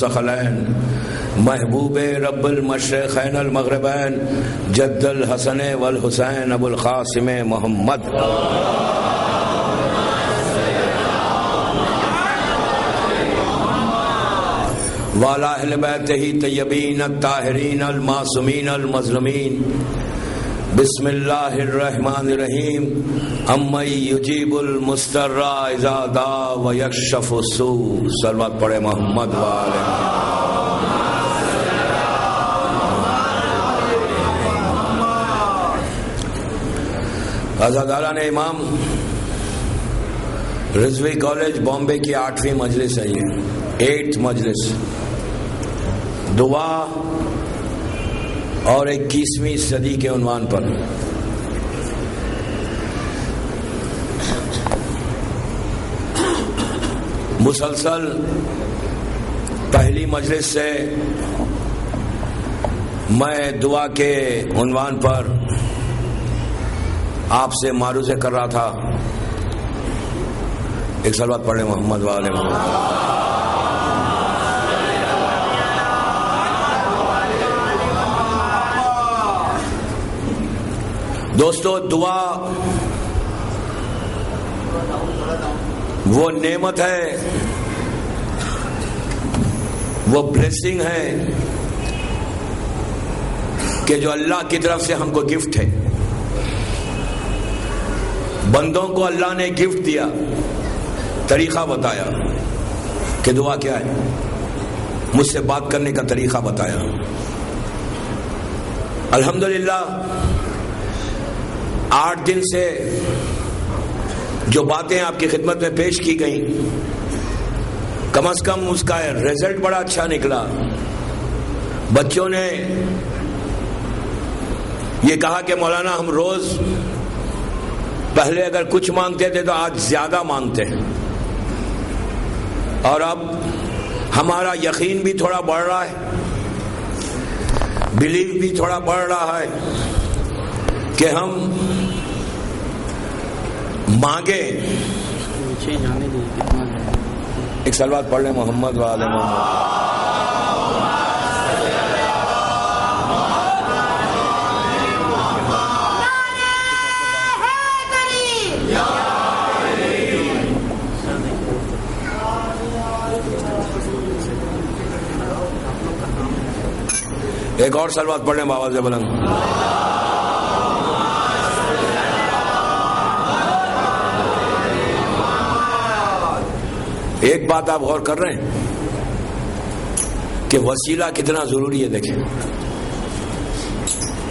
ثقلین محبوب رب المشرقین المغربین جد الحسن والحسین ابو القاسم محمد وعلی اہل بیتہ طیبین الطاہرین المعصومین المظلومین بسم اللہ الرحمن الرحیم امن یجیب المضطر اذا دعا ویکشف السوء صلوات پڑھے محمد وآلہ عزاداران امام رضوی کالج بامبے کی 8ویں مجلس ہے یہ 8th مجلس دعا اور 21ویں صدی کے عنوان پر مسلسل پہلی مجلس سے میں دعا کے عنوان پر آپ سے معروضے کر رہا تھا. ایک صلوات پڑھیں محمد وآلہ محمد. دوستو دعا وہ نعمت ہے، وہ بلیسنگ ہے کہ جو اللہ کی طرف سے ہم کو گفٹ ہے. بندوں کو اللہ نے گفٹ دیا، طریقہ بتایا کہ دعا کیا ہے، مجھ سے بات کرنے کا طریقہ بتایا. الحمدللہ 8 دن سے جو باتیں آپ کی خدمت میں پیش کی گئیں، کم از کم اس کا رزلٹ بڑا اچھا نکلا. بچوں نے یہ کہا کہ مولانا ہم روز پہلے اگر کچھ مانگتے تھے تو آج زیادہ مانگتے ہیں، اور اب ہمارا یقین بھی تھوڑا بڑھ رہا ہے، بلیو بھی تھوڑا بڑھ رہا ہے کہ ہم مانگے. ایک صلوات پڑھ لیں محمد وآلہ محمد. ایک اور صلوات پڑھ لیں بابا سے بلند. ایک بات آپ غور کر رہے ہیں کہ وسیلہ کتنا ضروری ہے. دیکھیں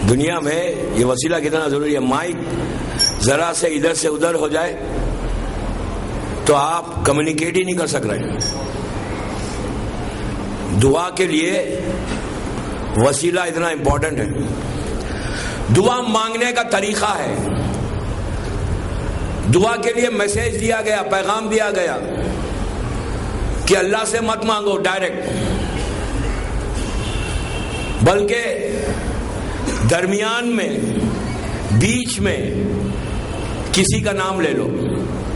دنیا میں یہ وسیلہ کتنا ضروری ہے. مائک ذرا سے ادھر سے ادھر ہو جائے تو آپ کمیونیکیٹ ہی نہیں کر سک رہے. دعا کے لیے وسیلہ اتنا امپورٹنٹ ہے. دعا مانگنے کا طریقہ ہے. دعا کے لیے میسج دیا گیا، پیغام دیا گیا کہ اللہ سے مت مانگو ڈائریکٹ، بلکہ درمیان میں بیچ میں کسی کا نام لے لو.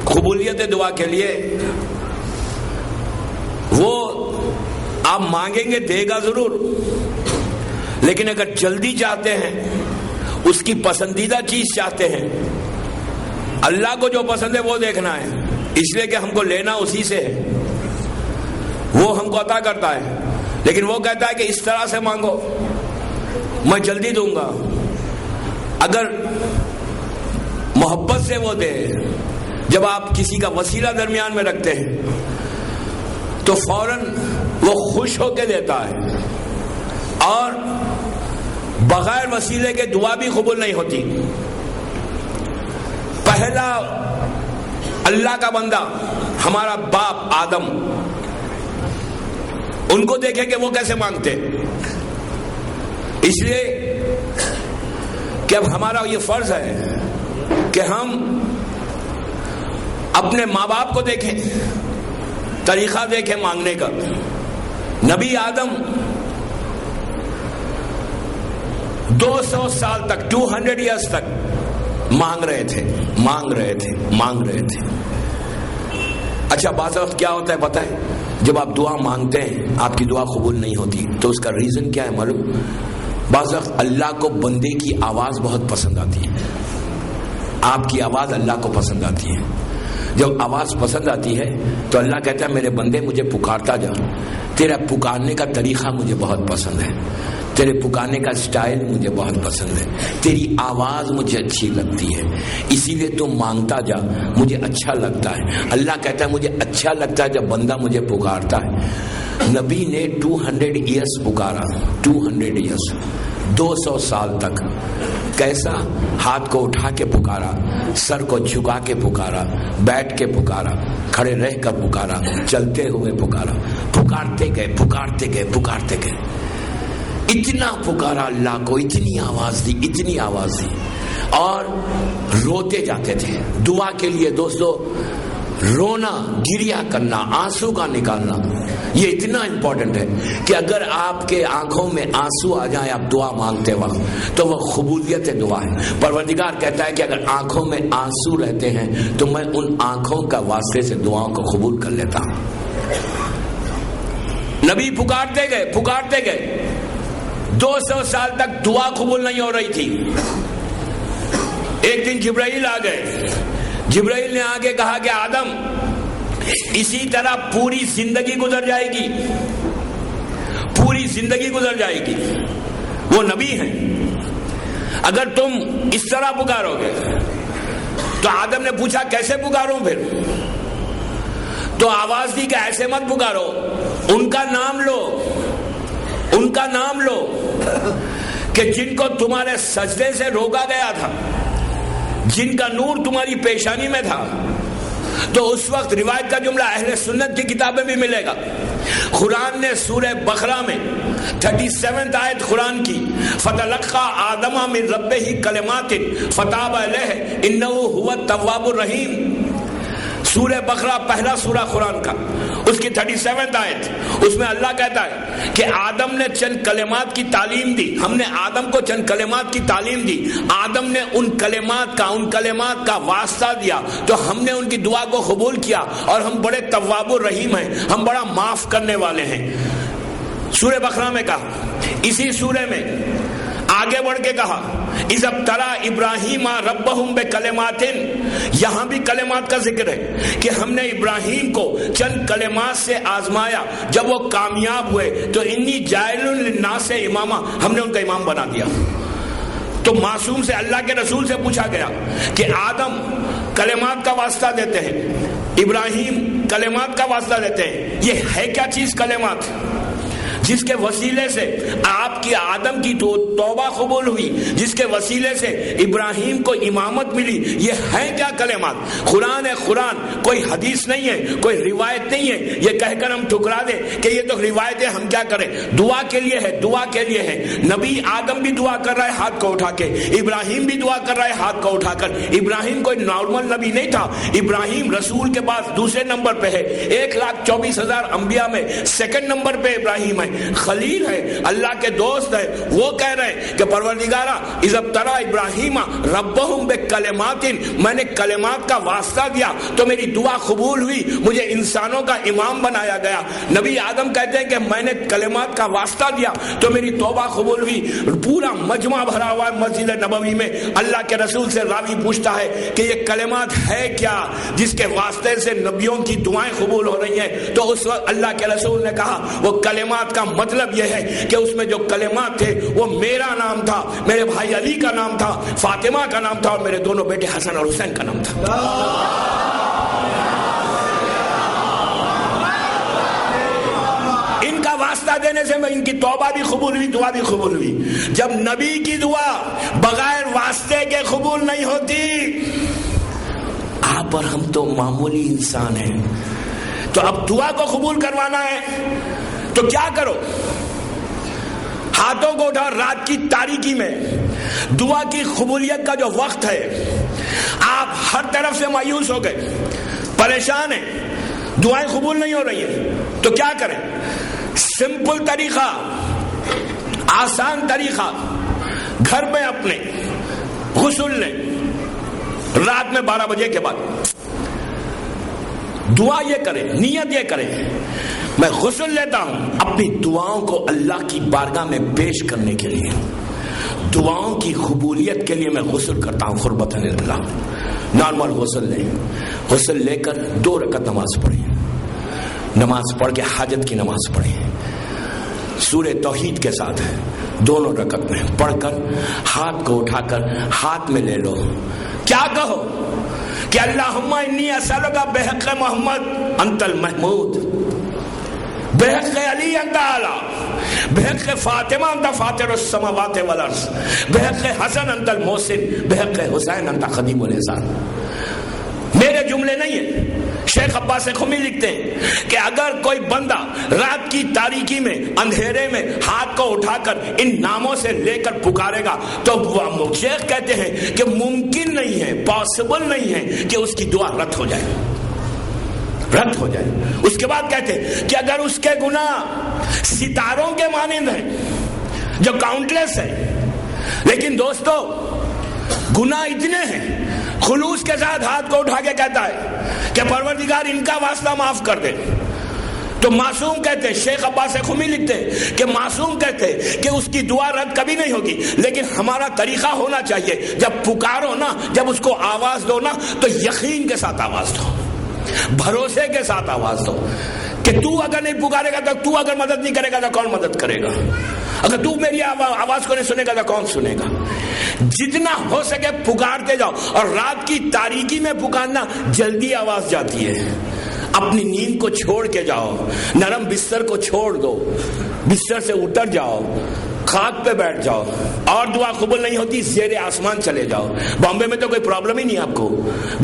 قبولیت دعا کے لیے وہ آپ مانگیں گے، دے گا ضرور، لیکن اگر جلدی چاہتے ہیں، اس کی پسندیدہ چیز چاہتے ہیں، اللہ کو جو پسند ہے وہ دیکھنا ہے، اس لیے کہ ہم کو لینا اسی سے ہے، وہ ہم کو عطا کرتا ہے. لیکن وہ کہتا ہے کہ اس طرح سے مانگو، میں جلدی دوں گا. اگر محبت سے وہ دے، جب آپ کسی کا وسیلہ درمیان میں رکھتے ہیں تو فوراً وہ خوش ہو کے دیتا ہے، اور بغیر وسیلے کے دعا بھی قبول نہیں ہوتی. پہلا اللہ کا بندہ ہمارا باپ آدم، ان کو دیکھیں کہ وہ کیسے مانگتے. اس لیے کہ اب ہمارا یہ فرض ہے کہ ہم اپنے ماں باپ کو دیکھیں، طریقہ دیکھیں مانگنے کا. نبی آدم 200 سال تک 200 ایئرس تک مانگ رہے تھے. اچھا بعض وقت کیا ہوتا ہے پتہ ہے، جب آپ دعا مانگتے ہیں آپ کی دعا قبول نہیں ہوتی تو اس کا ریزن کیا ہے معلوم؟ بعض وقت اللہ کو بندے کی آواز بہت پسند آتی ہے. آپ کی آواز اللہ کو پسند آتی ہے. جب آواز پسند آتی ہے تو اللہ کہتا ہے میرے بندے مجھے پکارتا جا, تیرا پکارنے کا طریقہ مجھے بہت پسند ہے, تیرے پکارنے کا سٹائل مجھے بہت پسند ہے, تیری آواز مجھے اچھی لگتی ہے, اسی لیے تو مانگتا جا, مجھے اچھا لگتا ہے. اللہ کہتا ہے مجھے اچھا لگتا ہے جب بندہ مجھے پکارتا ہے. نبی نے 200 ایئرس پکارا, 200 ایئرس, 200 سال تک. کیسا؟ ہاتھ کو اٹھا کے پکارا, سر کو جھکا کے پکارا, بیٹھ کے پکارا, کھڑے رہ کر پکارا, چلتے ہوئے پکارا, پکارتے گئے پکارتے گئے پکارتے گئے. اتنا پکارا اللہ کو, اتنی آواز دی, اتنی آواز دی, اور روتے جاتے تھے دعا کے لیے. دوستو, رونا, گریا کرنا, آنسو کا نکالنا, یہ اتنا امپورٹنٹ ہے کہ اگر آپ کے آنکھوں میں آنسو آ جائیں آپ دعا مانگتے وقت تو وہ قبولیت دعا ہے. پروردگار کہتا ہے کہ اگر آنکھوں میں آنسو رہتے ہیں تو میں ان آنکھوں کا واسطے سے دعاؤں کو قبول کر لیتا ہوں. نبی پکارتے گئے پکارتے گئے, 200 سال تک دعا قبول نہیں ہو رہی تھی. ایک دن جبرائیل آ گئے. جبرائیل نے آگے کہا کہ آدم اسی طرح پوری زندگی گزر جائے گی, پوری زندگی گزر جائے گی. وہ نبی ہیں, اگر تم اس طرح پکارو گے. تو آدم نے پوچھا کیسے پکاروں پھر؟ تو آواز دی کہ ایسے مت پکارو, ان کا نام لو, ان کا نام لو کہ جن کو تمہارے سجدے سے روکا گیا تھا, جن کا نور تمہاری پیشانی میں تھا. تو اس وقت روایت کا جملہ اہل سنت کی کتابیں بھی ملے گا. قرآن نے سورہ بقرہ میں 37 آیت قرآن کی, فَتَلَقَّى آدَمَ مِن رَبِّهِ كَلِمَاتٍ فَتَابَ عَلَيْهِ إِنَّهُ هُوَ التَّوَّابُ الرَّحِيمُ. سورہ بقرہ پہلا سورہ قرآن کا, اس کی 37 آیت, اس میں اللہ کہتا ہے کہ آدم نے چند کلمات کی تعلیم دی. ہم نے آدم کو چند کلمات کی تعلیم دی. آدم نے ان کلمات کا واسطہ دیا تو ہم نے ان کی دعا کو قبول کیا, اور ہم بڑے تواب الرحیم ہیں, ہم بڑا معاف کرنے والے ہیں. سورہ بقرہ میں کہا. اسی سورہ میں آگے بڑھ کے کہا اِذْ ابْتَلَىٰ إِبْرَاهِيمَ رَبَّهُ بِكَلِمَاتٍ. یہاں بھی کلمات کا ذکر ہے کہ ہم نے ابراہیم کو چند کلمات سے آزمایا, جب وہ کامیاب ہوئے تو انی جاعل للناس اماما, ہم نے ان کا امام بنا دیا. تو معصوم سے, اللہ کے رسول سے پوچھا گیا کہ آدم کلمات کا واسطہ دیتے ہیں, ابراہیم کلمات کا واسطہ دیتے ہیں, یہ ہے کیا چیز کلمات جس کے وسیلے سے آپ کی آدم کی توبہ قبول ہوئی, جس کے وسیلے سے ابراہیم کو امامت ملی؟ یہ ہے کیا کلمات؟ قرآن ہے, قرآن, کوئی حدیث نہیں ہے, کوئی روایت نہیں ہے. یہ کہہ کر ہم ٹھکرا دیں کہ یہ تو روایت ہے, ہم کیا کریں؟ دعا کے لیے ہے, دعا کے لیے ہے. نبی آدم بھی دعا کر رہا ہے ہاتھ کو اٹھا کے, ابراہیم بھی دعا کر رہا ہے ہاتھ کو اٹھا کر. ابراہیم کوئی نارمل نبی نہیں تھا, ابراہیم رسول کے بعد دوسرے نمبر پہ ہے. 1,24,000 انبیاء میں سیکنڈ نمبر پہ ابراہیم ہے, خلیل ہے, اللہ کے دوست ہے. وہ کہہ رہے ہیں کہ پروردگارا اِذْ ابْتَلَىٰ إِبْرَاهِيمَ رَبَّهُ بِكَلِمَاتٍ, میں نے کلمات کا واسطہ دیا تو میری دعا قبول ہوئی, مجھے انسانوں کا امام بنایا گیا. نبی آدم کہتے ہیں کہ میں نے کلمات کا واسطہ دیا تو میری توبہ قبول ہوئی. پورا مجمع بھرا ہوا ہے مسجد نبوی میں. اللہ کے رسول سے راوی پوچھتا ہے کہ یہ کلمات ہے کیا جس کے واسطے سے نبیوں کی دعائیں قبول ہو رہی ہیں؟ تو اس وقت اللہ کے رسول نے کہا وہ کلمات کا مطلب یہ ہے کہ اس میں جو کلمات تھے وہ میرا نام تھا, میرے بھائی علی کا نام تھا, فاطمہ کا نام تھا, اور میرے دونوں بیٹے حسن اور حسین کا نام تھا. ان کا واسطہ دینے سے میں ان کی توبہ بھی قبول ہوئی, دعا بھی قبول ہوئی. جب نبی کی دعا بغیر واسطے کے قبول نہیں ہوتی, آپ اور ہم تو معمولی انسان ہیں, تو اب دعا کو قبول کروانا ہے تو کیا کرو؟ ہاتھوں کو اٹھا, رات کی تاریکی میں دعا کی قبولیت کا جو وقت ہے, آپ ہر طرف سے مایوس ہو گئے, پریشان ہیں, دعائیں قبول نہیں ہو رہی ہیں, تو کیا کریں؟ سمپل طریقہ, آسان طریقہ, گھر میں اپنے غسل لیں رات میں 12 بجے کے بعد. دعا یہ کریں, نیت یہ کریں میں غسل لیتا ہوں اپنی دعاؤں کو اللہ کی بارگاہ میں پیش کرنے کے لیے، دعاؤں کی قبولیت کے لیے میں غسل کرتا ہوں قربت اللہ۔ نارمل غسل لیں، غسل لے کر 2 رکعت نماز پڑھیں، نماز پڑھ کے حاجت کی نماز پڑھیں، سورہ توحید کے ساتھ ہے، دونوں رکعت میں پڑھ کر ہاتھ کو اٹھا کر ہاتھ میں لے لو، کیا کہو کہ اللہم انی اسألک بحق محمد انت المحمود، بحق علی انت اعلی، بحق فاطمہ انت فاطر السماوات والارض، بحق حسن انت المحسن، بحق حسین انت خدیم الاحسان۔ میرے جملے نہیں ہیں، شیخ عباس خمی لکھتے ہیں کہ اگر کوئی بندہ رات کی تاریکی میں اندھیرے میں ہاتھ کو اٹھا کر ان ناموں سے لے کر پکارے گا تو شیخ کہتے ہیں کہ ممکن نہیں ہے، پاسبل نہیں ہے کہ اس کی دعا رد ہو جائے، رد ہو جائے۔ اس کے بعد کہتے ہیں کہ اگر اس کے گناہ ستاروں کے مانند ہیں جو کاؤنٹلیس ہیں، لیکن دوستو گناہ اتنے ہیں، خلوص کے ساتھ ہاتھ کو اٹھا کے کہتا ہے کہ پروردگار ان کا واسطہ معاف کر دے، تو معصوم کہتے ہیں، شیخ عباس خمی لکھتے ہیں کہ معصوم کہتے ہیں کہ اس کی دعا رد کبھی نہیں ہوگی، لیکن ہمارا طریقہ ہونا چاہیے جب پکارو نا، جب اس کو آواز دو نا تو یقین کے ساتھ آواز دو، بھروسے کے ساتھ آواز دو کہ تو اگر نہیں پکارے گا تو، تو اگر مدد نہیں کرے گا تو کون مدد کرے گا، اگر تو میری آواز کو نہیں سنے گا تو کون سنے گا۔ جتنا ہو سکے پکارتے جاؤ، اور رات کی تاریکی میں پکارنا جلدی آواز جاتی ہے۔ اپنی نیند کو چھوڑ کے جاؤ، نرم بستر کو چھوڑ دو، بستر سے اتر جاؤ، خاک پہ بیٹھ جاؤ، اور دعا قبول نہیں ہوتی زیر آسمان چلے جاؤ۔ بامبے میں تو کوئی پرابلم ہی نہیں آپ کو،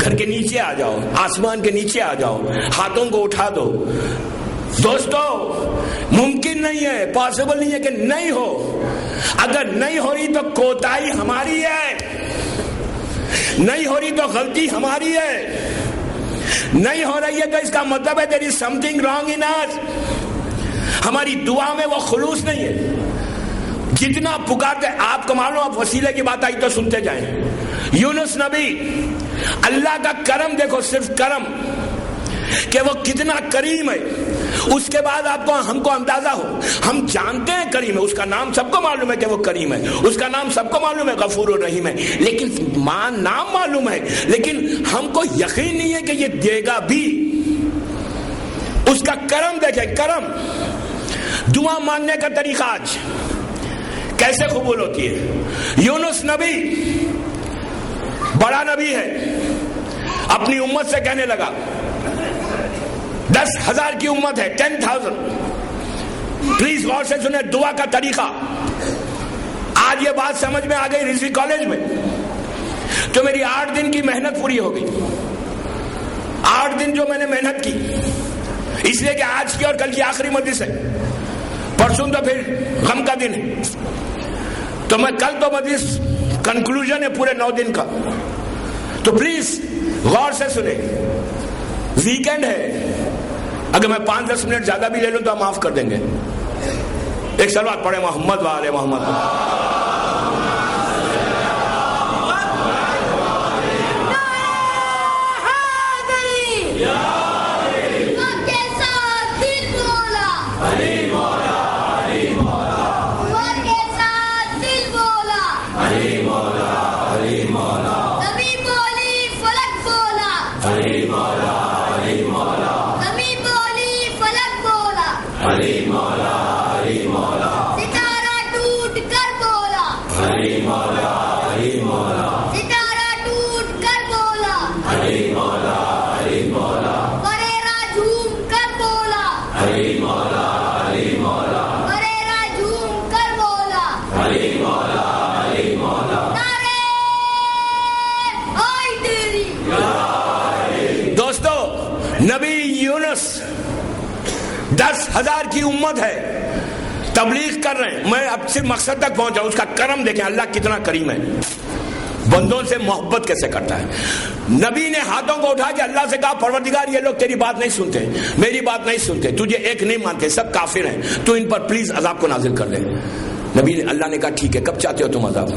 گھر کے نیچے آ جاؤ، آسمان کے نیچے آ جاؤ، ہاتھوں کو اٹھا دو۔ دوستو ممکن نہیں ہے، پاسبل نہیں ہے کہ نہیں ہو، اگر نہیں ہو رہی تو کوتاہی ہماری ہے، نہیں ہو رہی تو غلطی ہماری ہے، نہیں ہو رہی ہے تو اس کا مطلب ہے there is something wrong in us، ہماری دعا میں وہ خلوص نہیں ہے۔ جتنا پکارتے آپ کو معلوم، آپ وسیلے کی بات آئی تو سنتے جائیں۔ یونس نبی، اللہ کا کرم دیکھو، صرف کرم کہ وہ کتنا کریم ہے، اس کے بعد آپ کو ہم کو اندازہ ہو، ہم جانتے ہیں کریم ہے، اس کا نام سب کو معلوم ہے کہ وہ کریم ہے، اس کا نام سب کو معلوم ہے غفور الرحیم ہے، لیکن نام معلوم ہے، لیکن ہم کو یقین نہیں ہے کہ یہ دے گا بھی۔ اس کا کرم دیکھیں، کرم، دعا مانگنے کا طریقہ آج کیسے قبول ہوتی ہے۔ یونس نبی بڑا نبی ہے، اپنی امت سے کہنے لگا، 10,000 کی امت ہے، 10,000، پلیز غور سے سنیں دعا کا طریقہ۔ آج یہ بات سمجھ میں آ گئی رضوی کالج میں تو میری 8 دن کی محنت پوری ہو گئی۔ 8 دن جو میں نے محنت کی، اس لیے کہ آج کی اور کل کی آخری مجلس ہے، پرسوں تو پھر غم کا دن ہے، تو میں کل تو مجلس کنکلوژن ہے پورے 9 دن کا، تو پلیز غور سے سنیں، ویکینڈ ہے، اگر میں 5-10 منٹ زیادہ بھی لے لوں تو ہم معاف کر دیں گے۔ ایک صلوات پڑھیں محمد وآل محمد۔ نبی یونس 10,000 کی امت ہے، تبلیغ کر رہے ہیں، میں اب صرف مقصد تک پہنچا، اس کا کرم دیکھیں، اللہ کتنا کریم ہے، بندوں سے محبت کیسے کرتا ہے۔ نبی نے ہاتھوں کو اٹھا کے اللہ سے کہا، پروردگار یہ لوگ تیری بات نہیں سنتے، میری بات نہیں سنتے، تجھے ایک نہیں مانتے، سب کافر ہیں، تو ان پر پلیز عذاب کو نازل کر دے۔ نبی نے، اللہ نے کہا ٹھیک ہے، کب چاہتے ہو تم عذاب؟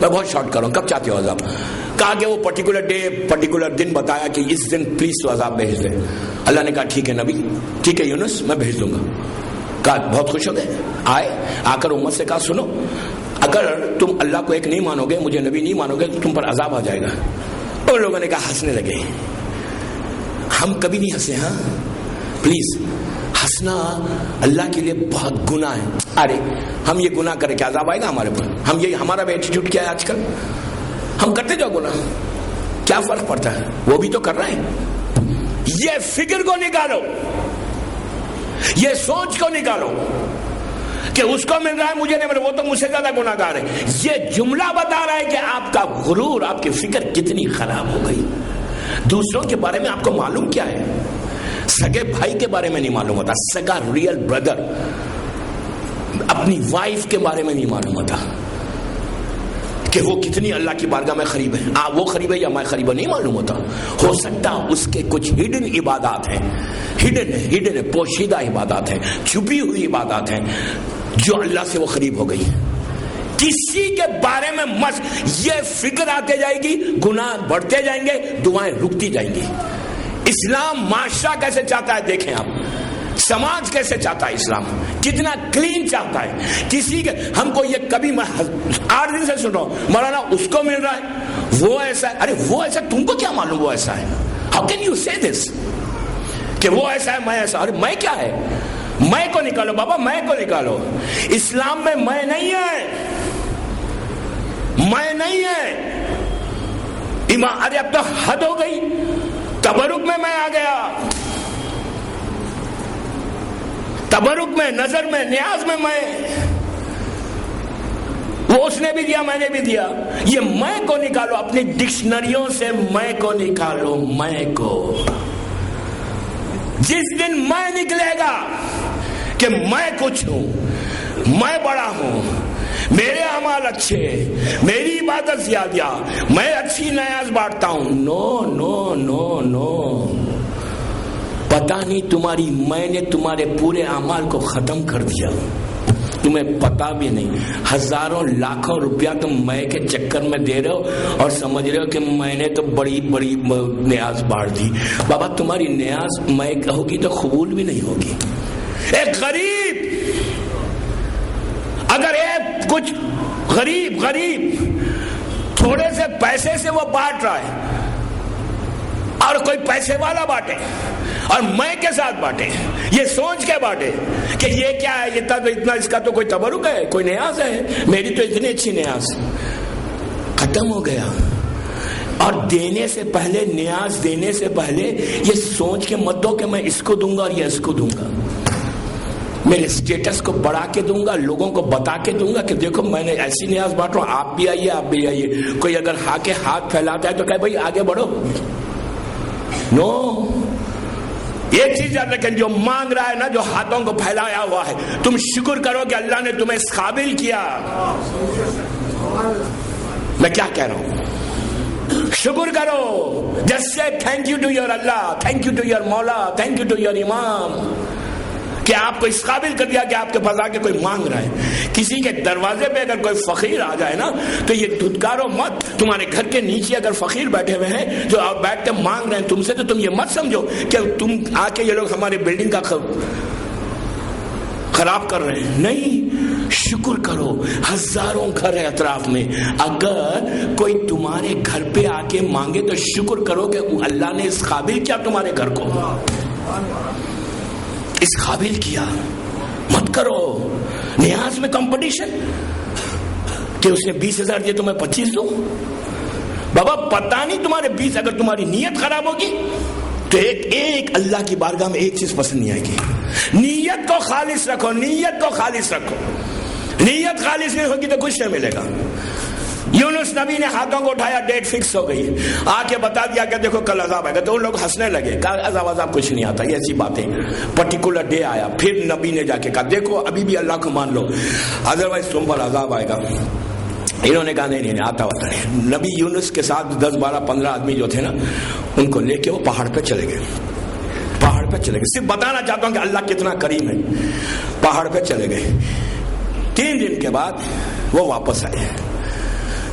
میں بہت شارٹ کروں، کب چاہتے ہو عذاب؟ کہا کہ وہ پرٹیکولر ڈے پرٹیکولر دن بتایا کہ اس دن پلیز تو عذاب بھیج دیں. اللہ نے کہا ٹھیک ہے نبی، ٹھیک ہے یونس، میں بھیج دوں گا. کہا بہت خوش ہو گئے. آ کر امت سے کہا سنو، اگر تم اللہ کو ایک نہیں مانو گے، مجھے نبی نہیں مانو گے، تو تم پر عذاب آ جائے گا. اور لوگوں نے کہا، ہنسنے لگے. ہم کبھی نہیں ہنسے. ہاں پلیز، ہنسنا اللہ کے لیے بہت گناہ ہے. ارے ہم یہ گناہ کریں کہ عذاب آئے گا ہمارے پر؟ ہم یہ ہمارا بھی ایٹیٹیوڈ کیا ہے آج کل؟ ہم کرتے جاؤ گناہ، کیا فرق پڑتا ہے؟ وہ بھی تو کر رہے ہیں. یہ فکر کو نکالو، یہ سوچ کو نکالو کہ اس کو مل رہا ہے مجھے نہیں مل رہا، وہ تو مجھ سے زیادہ گناہ گار ہے. یہ جملہ بتا رہا ہے کہ آپ کا غرور، آپ کی فکر کتنی خراب ہو گئی. دوسروں کے بارے میں آپ کو معلوم کیا ہے؟ سگے بھائی کے بارے میں نہیں معلوم ہوتا، سگا ریئل بردر اپنی وائف کے بارے میں نہیں معلوم ہوتا کہ وہ کتنی اللہ کی بارگاہ میں قریب ہے. وہ قریب ہے یا میں قریب ہے نہیں معلوم ہوتا. ہو سکتا اس کے کچھ ہڈن عبادات ہیں، ہڈن پوشیدہ عبادات ہیں، چھپی ہوئی عبادات ہیں جو اللہ سے وہ قریب ہو گئی. کسی کے بارے میں مت، یہ فکر آتے جائے گی، گناہ بڑھتے جائیں گے، دعائیں رکتی جائیں گی. اسلام معاشرہ کیسے چاہتا ہے دیکھیں آپ، سماج کیسے چاہتا ہے اسلام، کتنا کلین چاہتا ہے. کسی کے ہم کو یہ کبھی 8 دن سے سن رہا ہوں مولانا اس کو مل رہا ہے، وہ ایسا ہے. ارے وہ ایسا، تم کو کیا معلوم وہ ایسا ہے؟ ہاؤ کین یو سے دس کہ وہ ایسا ہے میں ایسا؟ ارے میں کیا ہے؟ میں کو نکالو بابا، میں کو نکالو. اسلام میں میں نہیں ہے، میں نہیں ہے. ارے اب تو حد ہو گئی. تبرک میں آ گیا، تبرک میں، نظر میں، نیاز میں وہ اس نے بھی دیا، میں نے بھی دیا. یہ میں کو نکالو اپنی ڈکشنریوں سے، میں کو نکالو. میں کو جس دن میں نکلے گا کہ میں کچھ ہوں، میں بڑا ہوں، میرے اعمال اچھے، میری عبادت زیادہ، میں اچھی نیاز بانٹتا ہوں، نو نو نو نو. پتا نہیں تمہاری میں نے تمہارے پورے اعمال کو ختم کر دیا، تمہیں پتا بھی نہیں. ہزاروں لاکھوں روپیہ تم میں کے چکر میں دے رہے ہو اور سمجھ رہے ہو کہ میں نے تو بڑی بڑی نیاز بانٹ دی. بابا تمہاری نیاز میں ہوگی تو قبول بھی نہیں ہوگی. ایک غریب اگر ایک کچھ غریب تھوڑے سے پیسے سے وہ بانٹ رہا ہے اور کوئی پیسے والا بانٹے اور میں کے ساتھ بانٹے، یہ سوچ کے بانٹے کہ یہ کیا ہے، اتنا اس کا تو کوئی تبرک ہے، کوئی نیاز ہے، میری تو اتنی اچھی نیاز. ختم ہو گیا. اور دینے سے پہلے، نیاز دینے سے پہلے یہ سوچ کے مت دو کہ میں اس کو دوں گا اور یہ اس کو دوں گا، میرے اسٹیٹس کو بڑھا کے دوں گا، لوگوں کو بتا کے دوں گا کہ دیکھو میں نے ایسی نیاز بانٹ رہا ہوں، آپ بھی آئیے، آپ بھی آئیے. کوئی اگر ہاتھ پھیلاتا ہے تو کہے بھائی آگے بڑھو. نو. ایک چیز یاد رکھیں، جو مانگ رہا ہے نا، جو ہاتھوں کو پھیلایا ہوا ہے، تم شکر کرو کہ اللہ نے تمہیں اس قابل کیا. میں کیا کہہ رہا ہوں؟ شکر کرو. جسٹ سے thank you to your Allah, thank you to your مولا، تھینک یو ٹو یور امام کہ آپ کو اس قابل کر دیا کہ آپ کے پاس آ کے کوئی مانگ رہا ہے. کسی کے دروازے پہ اگر کوئی فقیر آ جائے نا تو یہ دھتکارو مت. تمہارے گھر کے نیچے اگر فقیر بیٹھے ہوئے ہیں جو آپ بیٹھ کے مانگ رہے ہیں تم سے، تو تم یہ مت سمجھو کہ تم آ کے یہ لوگ ہماری بلڈنگ کا خراب کر رہے ہیں. نہیں، شکر کرو. ہزاروں گھر ہے اطراف میں، اگر کوئی تمہارے گھر پہ آ کے مانگے تو شکر کرو کہ اللہ نے اس قابل کیا تمہارے گھر کو، اس قابل کیا. مت کرو نیاز میں کمپٹیشن کہ اس نے 20,000 دیے تو میں 25 دوں. بابا پتہ نہیں تمہارے 20، اگر تمہاری نیت خراب ہوگی تو ایک اللہ کی بارگاہ میں ایک چیز پسند نہیں آئے گی. نیت کو خالص رکھو، نیت کو خالص رکھو. نیت خالص نہیں ہوگی تو کچھ نہیں ملے گا. یونس نبی نے ہاتھوں کو اٹھایا، ڈیٹ فکس ہو گئی، آ کے بتا دیا کہ دیکھو کل عذاب آئے گا. تو ان لوگ ہنسنے لگے، کہا عذاب کچھ نہیں آتا، یہ ایسی باتیں. پرٹیکولر ڈے آیا، پھر نبی نے جا کے کہا دیکھو ابھی بھی اللہ کو مان لو، ادروائز تم پر عذاب آئے گا. انہوں نے کہا نہیں آتا ہوتا نہیں. نبی یونس کے ساتھ 10 12 15 آدمی جو تھے نا، ان کو لے کے وہ پہاڑ پہ چلے گئے. پہاڑ پہ چلے گئے. صرف بتانا چاہتا ہوں کہ اللہ کتنا کریم ہے. پہاڑ پہ چلے گئے. 3 دن کے بعد وہ واپس آئے.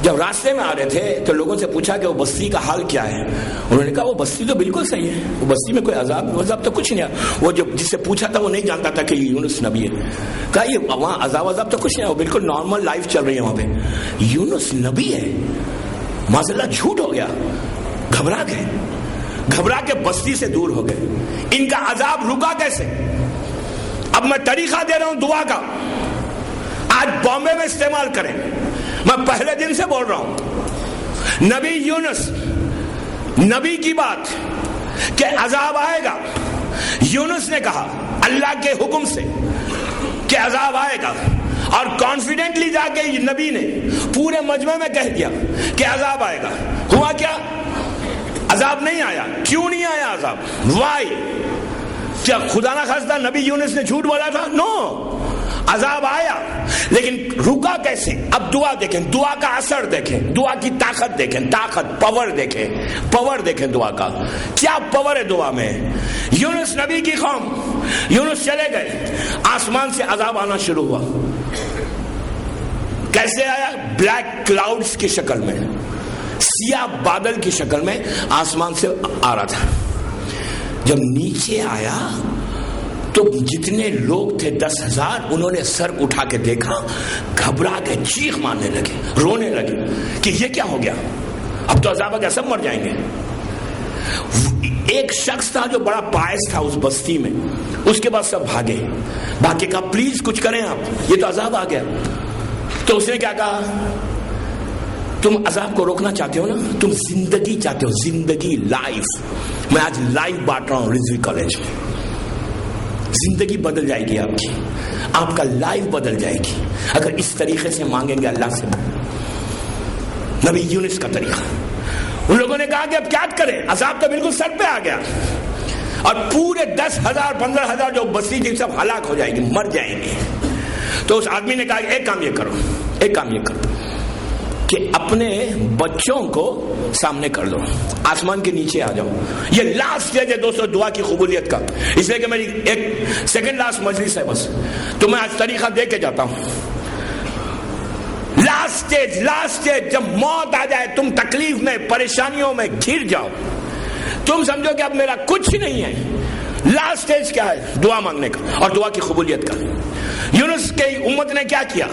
جب راستے میں آ رہے تھے تو لوگوں سے پوچھا کہ وہ بستی کا حال کیا ہے. انہوں نے کہا وہ بستی تو بالکل صحیح ہے, وہ بستی میں کوئی عذاب تو کچھ نہیں ہے. وہ جو جس سے پوچھا تھا وہ نہیں جانتا تھا کہ یونس نبی ہے. کہا یہ وہاں عذاب تو کچھ نہیں ہے, وہ بالکل نارمل لائف چل رہی ہے وہاں پہ. یونس نبی ہے, معذ اللہ جھوٹ ہو گیا. گھبرا کے بستی سے دور ہو گئے. ان کا عذاب رکا کیسے؟ اب میں طریقہ دے رہا ہوں دعا کا, آج بامبے میں استعمال کریں. میں پہلے دن سے بول رہا ہوں, نبی یونس نبی کی بات کہ عذاب آئے گا, یونس نے کہا اللہ کے حکم سے کہ عذاب آئے گا, اور کانفیڈنٹلی جا کے نبی نے پورے مجمع میں کہہ دیا کہ عذاب آئے گا. ہوا کیا؟ عذاب نہیں آیا. کیوں نہیں آیا عذاب؟ وائی؟ کیا خدا نہ خواستہ نبی یونس نے جھوٹ بولا تھا؟ نو, عذاب آیا لیکن رکا کیسے؟ اب دعا دیکھیں, دعا کا اثر دیکھیں, دعا کی طاقت دیکھیں, پاور دیکھیں دعا کا. کیا پاور ہے دعا میں؟ یونس نبی کی قوم, یونس چلے گئے, آسمان سے عذاب آنا شروع ہوا. کیسے آیا؟ بلیک کلاؤڈز کی شکل میں, سیاہ بادل کی شکل میں آسمان سے آ رہا تھا. جب نیچے آیا تو جتنے لوگ تھے 10,000, انہوں نے سر اٹھا کے دیکھا, گھبرا کے چیخ مارنے لگے, رونے لگے کہ یہ کیا ہو گیا, اب تو عذاب آ گیا, سب مر جائیں گے. ایک شخص تھا جو بڑا پائس تھا اس بستی میں, اس کے بعد سب بھاگے. باقی کہا پلیز کچھ کریں آپ, یہ تو عذاب آ گیا. تو اس نے کیا کہا, تم عذاب کو روکنا چاہتے ہو نا, تم زندگی چاہتے ہو, زندگی, لائف. میں آج لائف بانٹ رہا ہوں رضوی کالج میں. زندگی بدل جائے گی آپ کی, آپ کا لائف بدل جائے گی اگر اس طریقے سے مانگیں گے اللہ سے. نبی یونس کا طریقہ. ان لوگوں نے کہا کہ اب کیا کریں, عذاب تو بالکل سر پہ آ گیا, اور پورے 10,000 15,000 جو بستی تھی سب ہلاک ہو جائے گی, مر جائیں گے. تو اس آدمی نے کہا ایک کام یہ کرو کہ اپنے بچوں کو سامنے کر دو, آسمان کے نیچے آ جاؤ. یہ لاسٹ اسٹیج ہے دوستوں دعا کی قبولیت کا, اس لیے کہ میری ایک سیکنڈ لاسٹ مجلس ہے بس, تو میں آج طریقہ دے کے جاتا ہوں. لاسٹ اسٹیج جب موت آ جائے, تم تکلیف میں, پریشانیوں میں گھر جاؤ, تم سمجھو کہ اب میرا کچھ نہیں ہے. لاسٹ اسٹیج کیا ہے؟ دعا مانگنے کا اور دعا کی قبولیت کا. یونس کی امت نے کیا کیا؟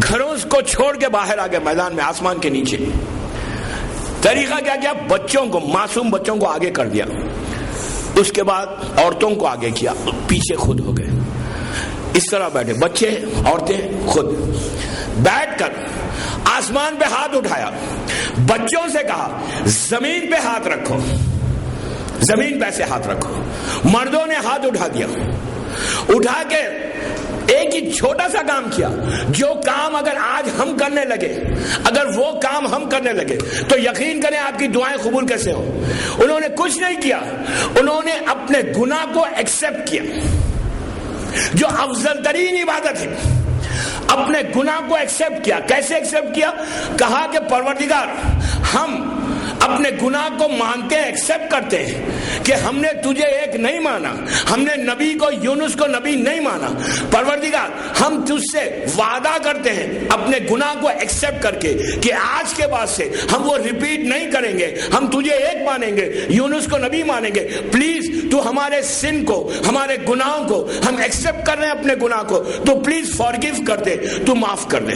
گھروں کو چھوڑ کے باہر آ گئے میدان میں, آسمان کے نیچے. طریقہ کیا کیا؟ بچوں کو, معصوم بچوں کو آگے کر دیا, اس کے بعد عورتوں کو آگے کیا, پیچھے خود ہو گئے. اس طرح بیٹھے, بچے, عورتیں, خود بیٹھ کر آسمان پہ ہاتھ اٹھایا. بچوں سے کہا زمین پہ ہاتھ رکھو, زمین پہ سے ہاتھ رکھو. مردوں نے ہاتھ اٹھا دیا, اٹھا کے ایک ہی چھوٹا سا کام کیا. جو کام اگر آج ہم کرنے لگے, اگر وہ کام ہم کرنے لگے تو یقین کریں آپ کی دعائیں قبول کیسے ہو. انہوں نے کچھ نہیں کیا, انہوں نے اپنے گناہ کو ایکسپٹ کیا, جو افضل ترین عبادت ہے. اپنے گناہ کو ایکسپٹ کیا. کیسے ایکسپٹ کیا؟ کہا کہ پروردگار ہم اپنے گناہ کو مانتے ہیں, ایکسپٹ کرتے ہیں کہ ہم نے تجھے ایک نہیں مانا, ہم نے نبی کو, یونس کو نبی نہیں مانا. پروردگار ہم تجھ سے وعدہ کرتے ہیں اپنے گناہ کو ایکسپٹ کر کے کہ آج کے بعد سے ہم وہ ریپیٹ نہیں کریں گے, ہم تجھے ایک مانیں گے, یونس کو نبی مانیں گے. پلیز تو ہمارے سن کو, ہمارے گناہوں کو, ہم ایکسپٹ کر رہے ہیں اپنے گناہ کو, تو پلیز فارگیو کر دے, تو معاف کر دے.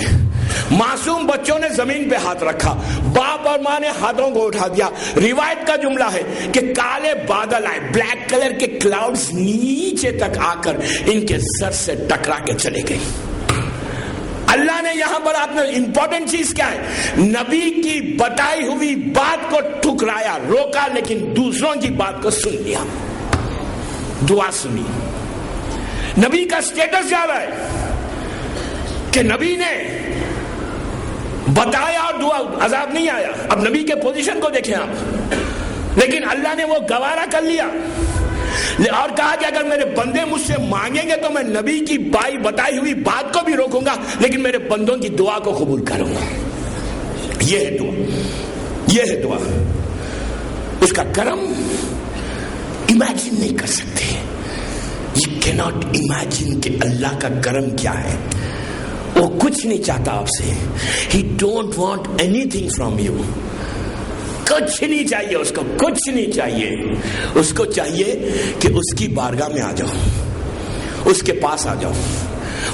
معصوم بچوں نے زمین پہ ہاتھ رکھا, باپ اور ماں نے ہاتھوں کو اٹھا دیا. روایت کا جملہ ہے کہ کالے بادل آئے, بلیک کلر کے کلاؤڈز نیچے تک آ کر ان کے سر سے ٹکرا کے چلے گئے. اللہ نے یہاں پر آپ نے امپورٹنٹ چیز کیا ہے, نبی کی بتائی ہوئی بات کو ٹھکرایا, روکا, لیکن دوسروں کی بات کو سن لیا, دعا سنی. نبی کا سٹیٹس کیا رہا ہے کہ نبی نے بتایا اور دعا, عذاب نہیں آیا. اب نبی کے پوزیشن کو دیکھیں آپ, لیکن اللہ نے وہ گوارا کر لیا اور کہا کہ اگر میرے بندے مجھ سے مانگیں گے تو میں نبی کی بتائی ہوئی بات کو بھی روکوں گا, لیکن میرے بندوں کی دعا کو قبول کروں گا. یہ ہے دعا, یہ ہے دعا. اس کا کرم امیجن نہیں کر سکتے. You cannot imagine کہ اللہ کا کرم کیا ہے. وہ کچھ نہیں چاہتا آپ سے. He don't want anything from you. کچھ نہیں چاہیے اس کو, کچھ نہیں چاہیے. اس کو چاہیے کہ اس کی بارگاہ میں آ جاؤ, اس کے پاس آ جاؤ.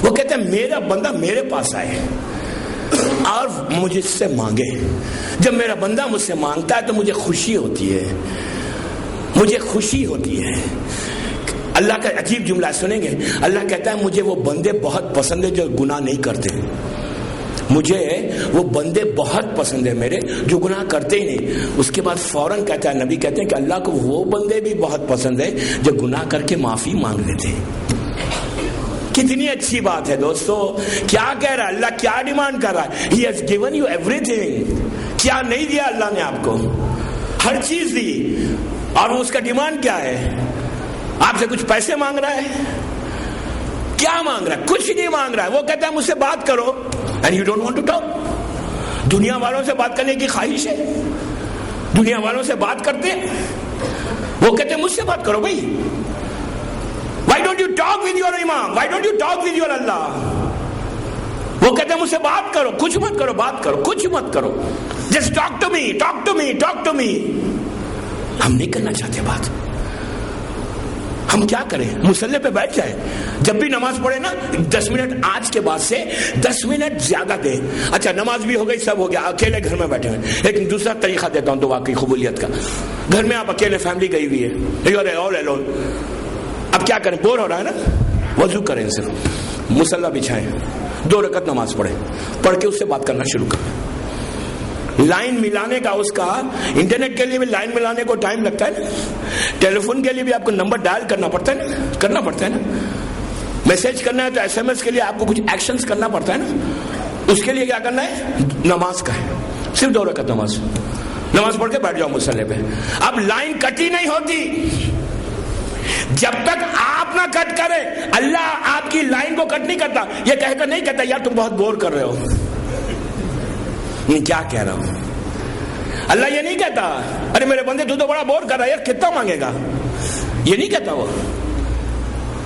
وہ کہتے ہیں میرا بندہ میرے پاس آئے اور مجھ سے مانگے. جب میرا بندہ مجھ سے مانگتا ہے تو مجھے خوشی ہوتی ہے, مجھے خوشی ہوتی ہے. اللہ کا عجیب جملہ سنیں گے. اللہ کہتا ہے مجھے وہ بندے بہت پسند ہے جو گناہ نہیں کرتے. مجھے وہ بندے بہت پسند ہیں میرے جو گناہ کرتے ہی نہیں. اس کے بعد فوراً کہتا ہے, نبی کہتے ہیں کہ اللہ کو وہ بندے بھی بہت پسند ہے جو گناہ کر کے معافی مانگ لیتے ہیں. کتنی اچھی بات ہے دوستو. کیا کہہ رہا ہے اللہ, کیا ڈیمانڈ کر رہا ہے؟ He has given you everything. کیا نہیں دیا اللہ نے آپ کو؟ ہر چیز دی. اور اس کا ڈیمانڈ کیا ہے؟ آپ سے کچھ پیسے مانگ رہا ہے؟ کیا مانگ رہا ہے؟ کچھ نہیں مانگ رہا ہے. وہ کہتا ہے مجھ سے بات کرو, and you don't want to talk. دنیا والوں سے بات کرنے کی خواہش ہے, دنیا والوں سے بات کرتے ہیں. وہ کہتے ہیں مجھ سے بات کرو بھائی. Why don't you talk with your imam? Why don't you talk with your Allah? وہ کہتے ہیں مجھ سے بات کرو, کچھ مت کرو, بات کرو, کچھ مت کرو. Just talk to me, talk to me, talk to me. ہم نہیں کرنا چاہتے بات. ہم کیا کریں؟ مصلی پہ بیٹھ جائیں. جب بھی نماز پڑھے نا 10 منٹ, آج کے بعد سے 10 منٹ زیادہ دیں. اچھا نماز بھی ہو گئی, سب ہو گیا, اکیلے گھر میں بیٹھے ہوئے. ایک دوسرا طریقہ دیتا ہوں تو واقعی قبولیت کا. گھر میں آپ اکیلے, فیملی گئی ہوئی ہے, یو آر آل الون. اب کیا کریں؟ بور ہو رہا ہے نا, وضو کریں, صرف مصلی بچھائیں, 2 رکعت نماز پڑھیں, پڑھ کے اس سے بات کرنا شروع کریں. لائن ملانے کا, اس کا انٹرنیٹ کے لیے بھی لائن ملانے کو ٹائم لگتا ہے نا, ٹیلی فون کے لیے بھی آپ کو نمبر ڈائل کرنا پڑتا ہے نا, کرنا پڑتا ہے نا. میسج کرنا ہے تو SMS کے لیے آپ کو کچھ ایکشنز کرنا پڑتا ہے نا. اس کے لیے کیا کرنا ہے؟ نماز کا ہے, صرف 2 رکعت نماز پڑھ کے بیٹھ جاؤ مصلی پہ. اب لائن کٹی نہیں ہوتی جب تک آپ نہ کٹ کریں. اللہ آپ کی لائن کو کٹ نہیں کرتا. یہ کہہ کر نہیں کہتا یار تم بہت بور کر رہے ہو. کیا کہہ رہا ہوں؟ اللہ یہ نہیں کہتا ارے میرے بندے تو بڑا بور کر رہا ہے یار, کتنا مانگے گا. یہ نہیں کہتا.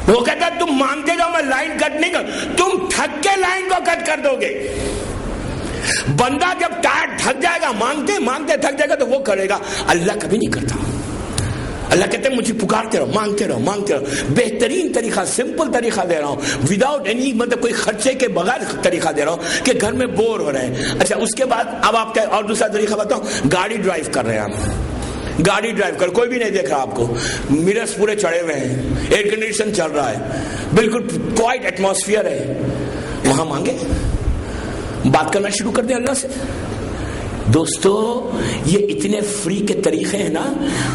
وہ کہتا تم مانگتے جاؤ, میں لائن کٹ نہیں کر. تم تھک کے لائن کو کٹ کر دو گے. بندہ جب ٹائر تھک جائے گا, مانگتے مانگتے تھک جائے گا تو وہ کرے گا. اللہ کبھی نہیں کرتا. اللہ کہتے ہیں مجھے پکارتے رہو, مانگتے رہو, مانگتے رہو. بہترین طریقہ, سمپل طریقہ دے رہا ہوں, وداؤٹ اینی مطلب کوئی خرچے کے بغیر طریقہ دے رہا ہوں کہ گھر میں بور ہو رہے ہیں. اچھا اس کے بعد اب آپ کا اور دوسرا طریقہ بتاؤں. گاڑی ڈرائیو کر رہے ہیں آپ, گاڑی ڈرائیو کر, کوئی بھی نہیں دیکھ رہا آپ کو, مررز پورے چڑھے ہوئے ہیں, ایئر کنڈیشن چل رہا ہے, بالکل کوائٹ ایٹماسفیئر ہے. وہاں مانگے, بات کرنا شروع کر دیں اللہ سے. دوستو یہ اتنے فری کے طریقے ہیں نا.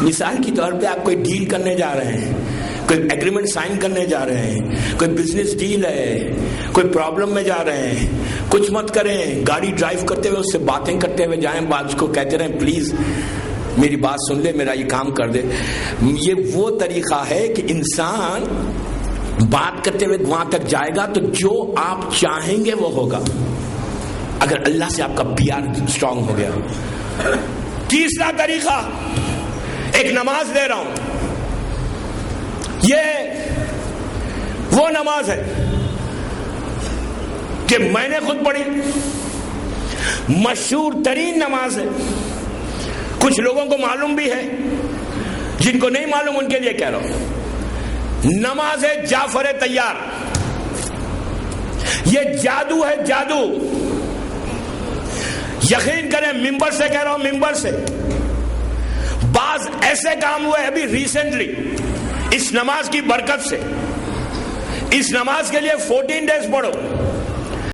مثال کی طور پہ آپ کوئی ڈیل کرنے جا رہے ہیں, کوئی ایگریمنٹ سائن کرنے جا رہے ہیں, کوئی بزنس ڈیل ہے, کوئی پرابلم میں جا رہے ہیں, کچھ مت کریں, گاڑی ڈرائیو کرتے ہوئے اس سے باتیں کرتے ہوئے جائیں. بات اس کو کہتے رہیں پلیز میری بات سن لے, میرا یہ کام کر دے. یہ وہ طریقہ ہے کہ انسان بات کرتے ہوئے وہاں تک جائے گا تو جو آپ چاہیں گے وہ ہوگا, اگر اللہ سے آپ کا پیار اسٹرانگ ہو گیا. تیسرا طریقہ, ایک نماز دے رہا ہوں, یہ وہ نماز ہے کہ میں نے خود پڑھی, مشہور ترین نماز ہے. کچھ لوگوں کو معلوم بھی ہے, جن کو نہیں معلوم ان کے لیے کہہ رہا ہوں. نماز ہے جعفر طیار. یہ جادو ہے, جادو. یقین کریں ممبر سے کہہ رہا ہوں, ممبر سے. بعض ایسے کام ہوئے ابھی ریسنٹلی اس نماز کی برکت سے. اس نماز کے لیے 14 days پڑھو,